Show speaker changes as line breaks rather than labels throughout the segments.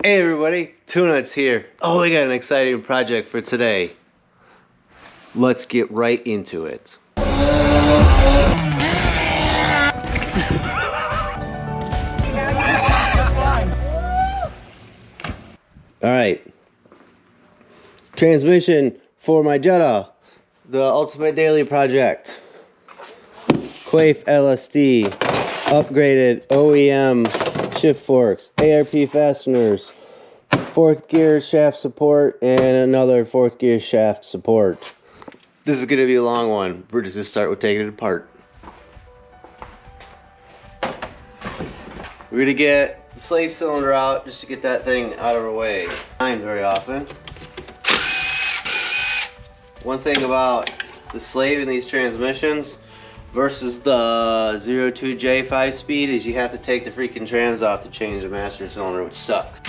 Hey everybody, Two Nuts here. Oh, we got an exciting project for today. Let's get right into it. Alright. Transmission for my Jetta. The ultimate daily project. Quaife LSD. Upgraded OEM shift forks. ARP fasteners. 4th gear shaft support and another 4th gear shaft support. This is going to be a long one. We're just going to start with taking it apart. We're going to get the slave cylinder out just to get that thing out of our way. Not very often. One thing about the slave in these transmissions versus the 02J 5-speed is you have to take the freaking trans off to change the master cylinder, which sucks.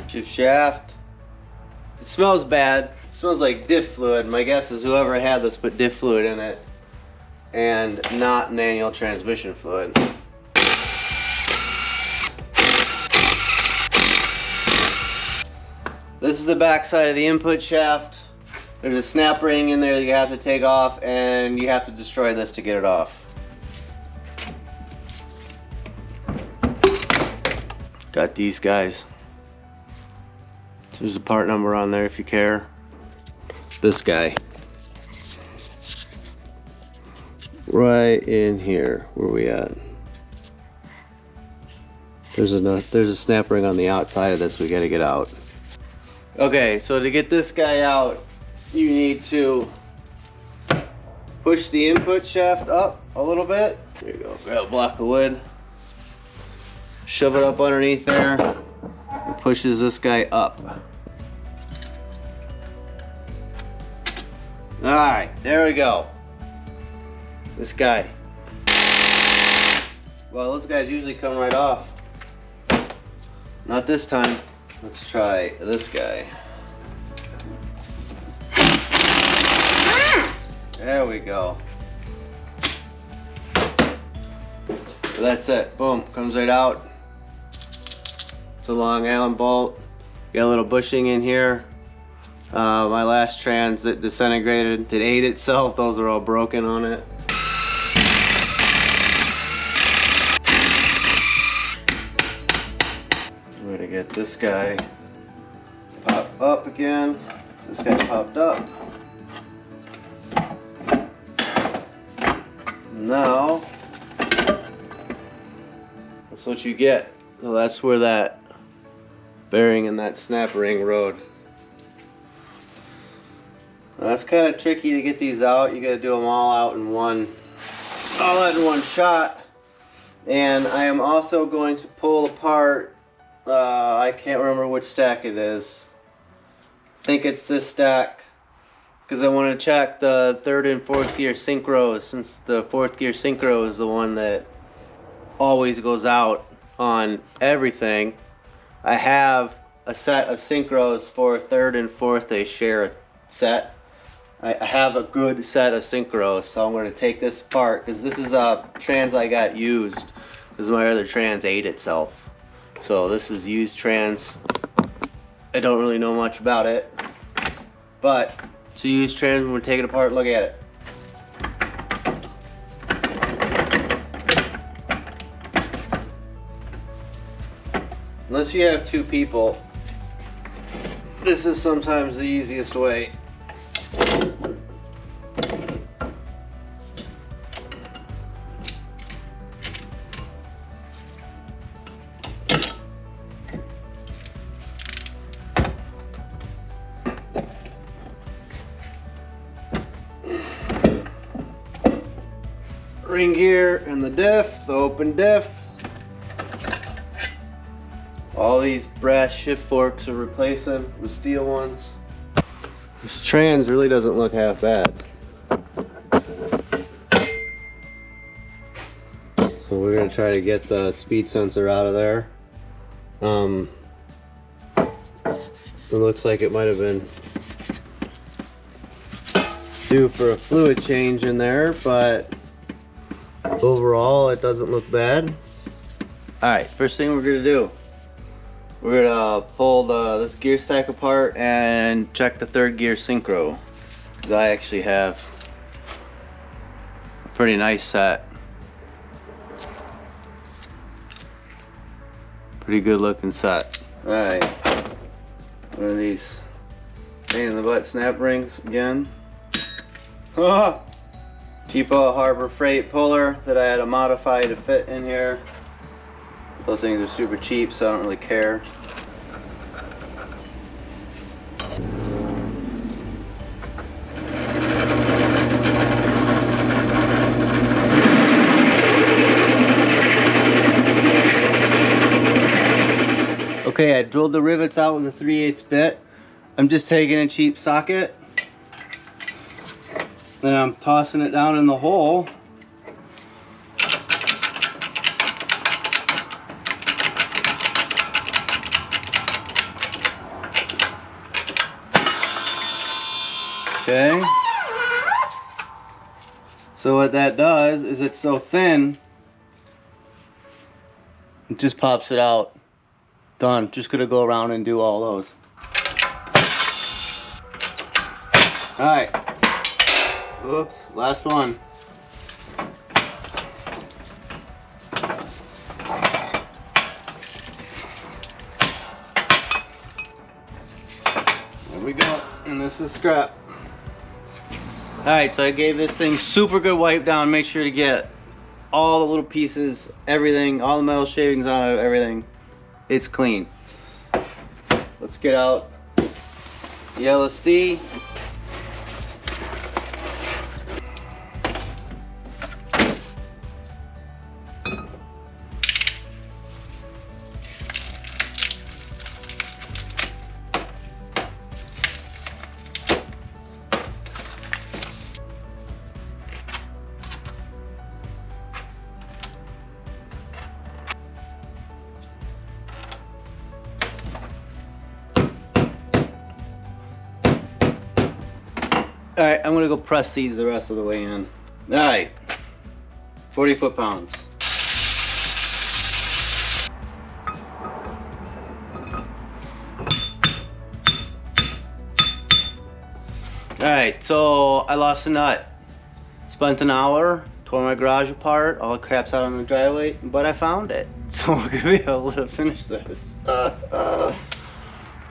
Shift shaft. It smells bad. It smells like diff fluid. My guess is whoever had this put diff fluid in it and not manual transmission fluid. This is the back side of the input shaft. There's a snap ring in there that you have to take off, and you have to destroy this to get it off. Got these guys. There's a part number on there if you care. This guy. Right in here. Where we at? There's a snap ring on the outside of this we gotta get out. Okay, so to get this guy out, you need to push the input shaft up a little bit. There you go, grab a block of wood. Shove it up underneath there. It pushes this guy up. Alright, there we go. This guy. Well, those guys usually come right off. Not this time. Let's try this guy. There we go. So that's it. Boom. Comes right out. It's a long Allen bolt. Got a little bushing in here. My last trans that disintegrated, that ate itself, those are all broken on it. I'm gonna get this guy pop up again. This guy popped up. Now, that's what you get. So that's where that bearing and that snap ring rode. Now that's kind of tricky to get these out. You gotta do them all out in one shot. And I am also going to pull apart, I can't remember which stack it is. I think it's this stack, because I want to check the 3rd and 4th gear synchros, since the 4th gear synchro is the one that always goes out on everything. I have a set of synchros for 3rd and 4th. They share a set. I have a good set of synchros, so I'm going to take this apart, because this is a trans I got used, because my other trans ate itself. So this is used trans. I don't really know much about it, but it's a used trans. I'm going to take it apart and look at it. Unless you have two people, this is sometimes the easiest way. Ring gear and the diff, the open diff. All these brass shift forks are replacing with steel ones. This trans really doesn't look half bad. So we're going to try to get the speed sensor out of there. It looks like it might have been due for a fluid change in there, but overall it doesn't look bad. Alright, first thing we're gonna do, we're gonna pull this gear stack apart and check the third gear synchro. I actually have a pretty nice set. Pretty good looking set. Alright, one of these pain in the butt snap rings again. Cheapo Harbor Freight puller that I had to modify to fit in here. Those things are super cheap, so I don't really care. Okay, I drilled the rivets out with a 3/8 bit. I'm just taking a cheap socket, then I'm tossing it down in the hole. Okay. So what that does is it's so thin, it just pops it out. Done. Just gonna go around and do all those. Alright. Oops, last one. There we go. And this is scrap. Alright, so I gave this thing super good wipe down. Make sure to get all the little pieces, everything, all the metal shavings out of everything. It's clean. Let's get out the LSD. Alright, I'm gonna go press these the rest of the way in. Alright, 40 foot-pounds. Alright, so I lost a nut. Spent an hour, tore my garage apart, all the crap's out on the driveway, but I found it. So we're gonna be able to finish this.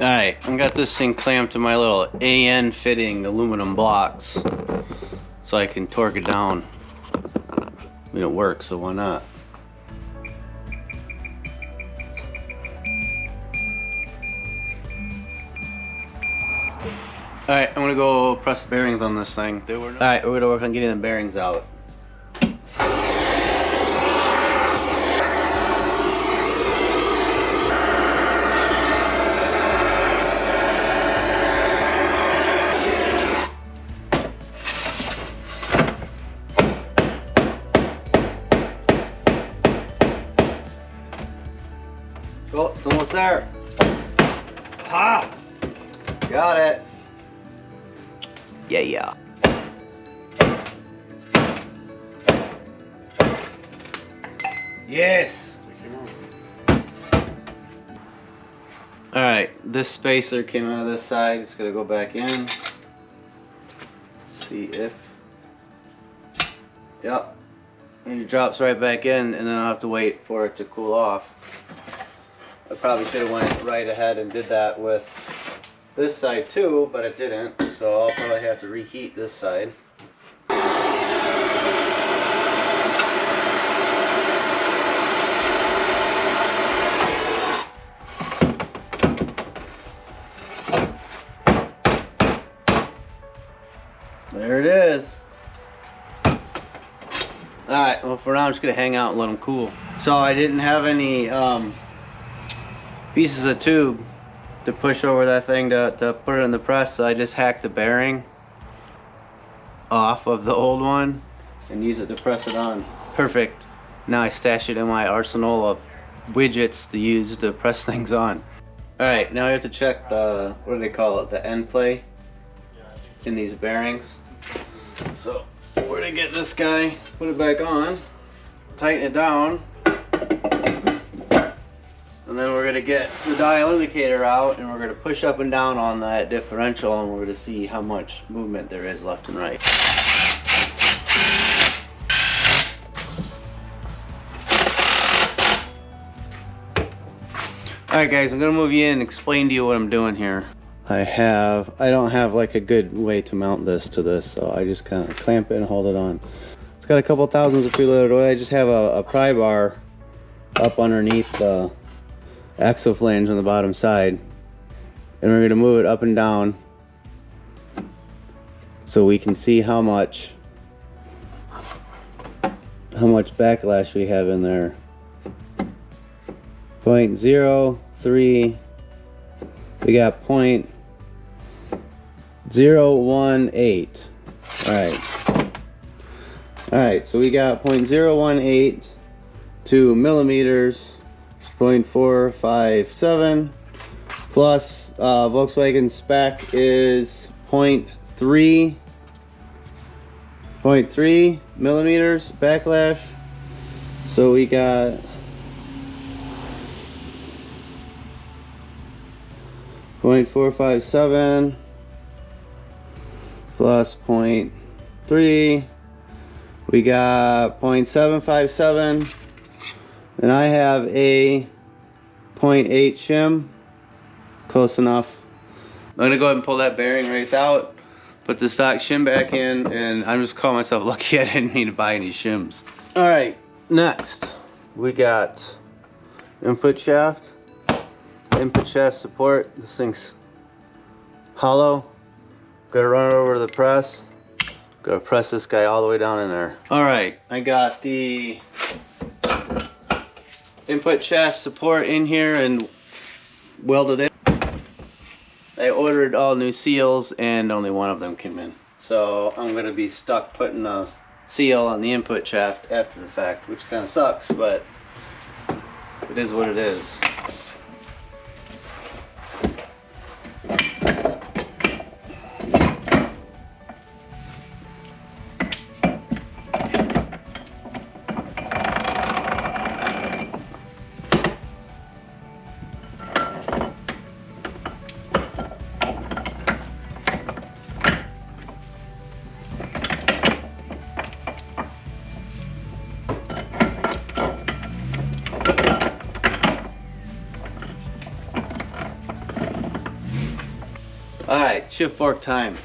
Alright, I got this thing clamped to my little AN fitting aluminum blocks so I can torque it down. I mean, it works, so why not? Alright, I'm gonna go press the bearings on this thing. Alright, we're gonna work on getting the bearings out. Oh, it's almost there. Ha! Got it. Yeah. Yes. All right, this spacer came out of this side. It's gonna go back in. See if. Yep. And it drops right back in, and then I'll have to wait for it to cool off. I probably should have went right ahead and did that with this side too, but it didn't, so I'll probably have to reheat this side. There it is. Alright, well for now I'm just going to hang out and let them cool. So I didn't have any pieces of tube to push over that thing to put it in the press, so I just hacked the bearing off of the old one and use it to press it on. Perfect. Now I stash it in my arsenal of widgets to use to press things on. Alright, now we have to check the, what do they call it, the end play in these bearings. So we're gonna get this guy, put it back on, tighten it down, and then we're gonna get the dial indicator out and we're gonna push up and down on that differential and we're gonna see how much movement there is left and right. Alright guys, I'm gonna move you in and explain to you what I'm doing here. I don't have like a good way to mount this to this, so I just kind of clamp it and hold it on. It's got a couple thousands of preloaded oil. I just have a pry bar up underneath the axle flange on the bottom side, and we're gonna move it up and down so we can see how much backlash we have in there. 0.03, we got 0.018. Alright, so we got 0.018 to millimeters, 0.457, plus Volkswagen spec is 0.3 millimeters backlash. So we got 0.457 plus 0.3, we got 0.757, and I have a 0.8 shim, close enough. I'm gonna go ahead and pull that bearing race out, put the stock shim back in, and I'm just calling myself lucky I didn't need to buy any shims. Alright, next we got input shaft support. This thing's hollow. Gotta run it over to the press. Gotta press this guy all the way down in there. Alright, I got the input shaft support in here and welded in. I ordered all new seals and only one of them came in. So I'm gonna be stuck putting a seal on the input shaft after the fact, which kind of sucks, but it is what it is. Alright, shift fork time.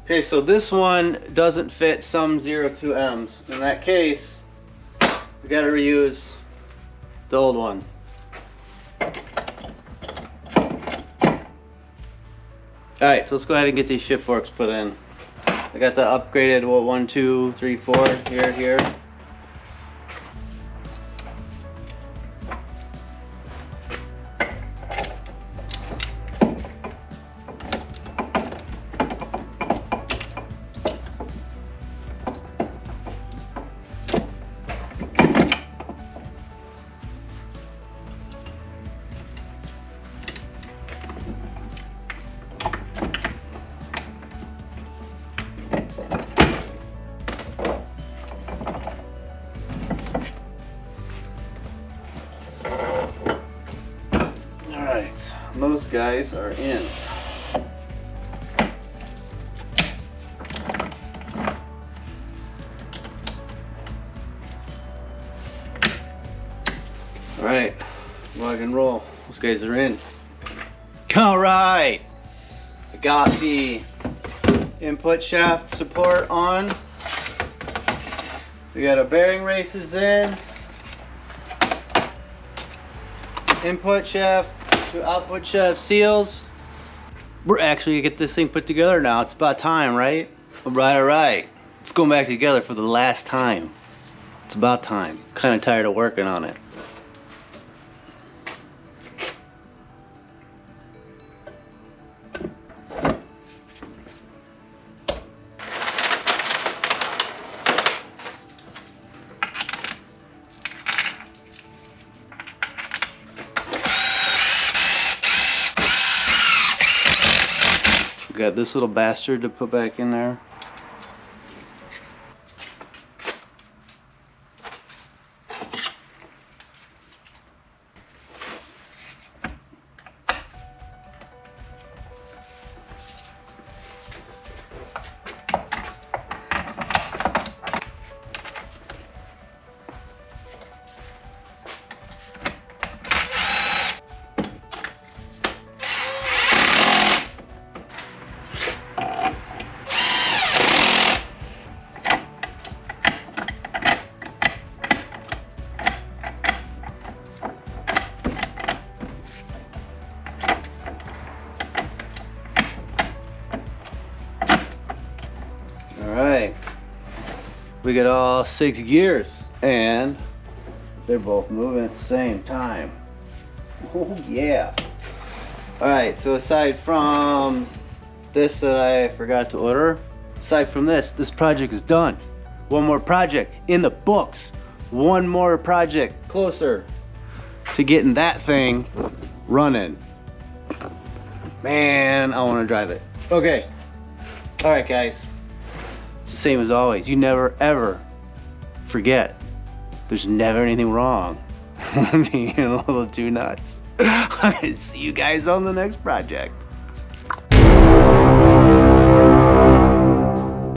Okay, so this one doesn't fit some 02Ms. In that case, we gotta reuse the old one. Alright, so let's go ahead and get these shift forks put in. I got the upgraded 1, 2, 3, 4 here. Those guys are in. Alright, rock and roll. Those guys are in. Alright, I got the input shaft support on. We got our bearing races in. Input shaft to output shaft seals. We're actually gonna get this thing put together now. It's about time, right? Alright. It's going back together for the last time. It's about time. Kind of tired of working on it. We got got this little bastard to put back in there. Alright, we got all 6 gears and they're both moving at the same time. Oh yeah. Alright, so aside from this that I forgot to order, aside from this project is done. One more project in the books. One more project closer to getting that thing running. Man, I want to drive it. Okay. Alright guys. The same as always, you never ever forget there's never anything wrong with being a little too nuts. I'm gonna see you guys on the next project.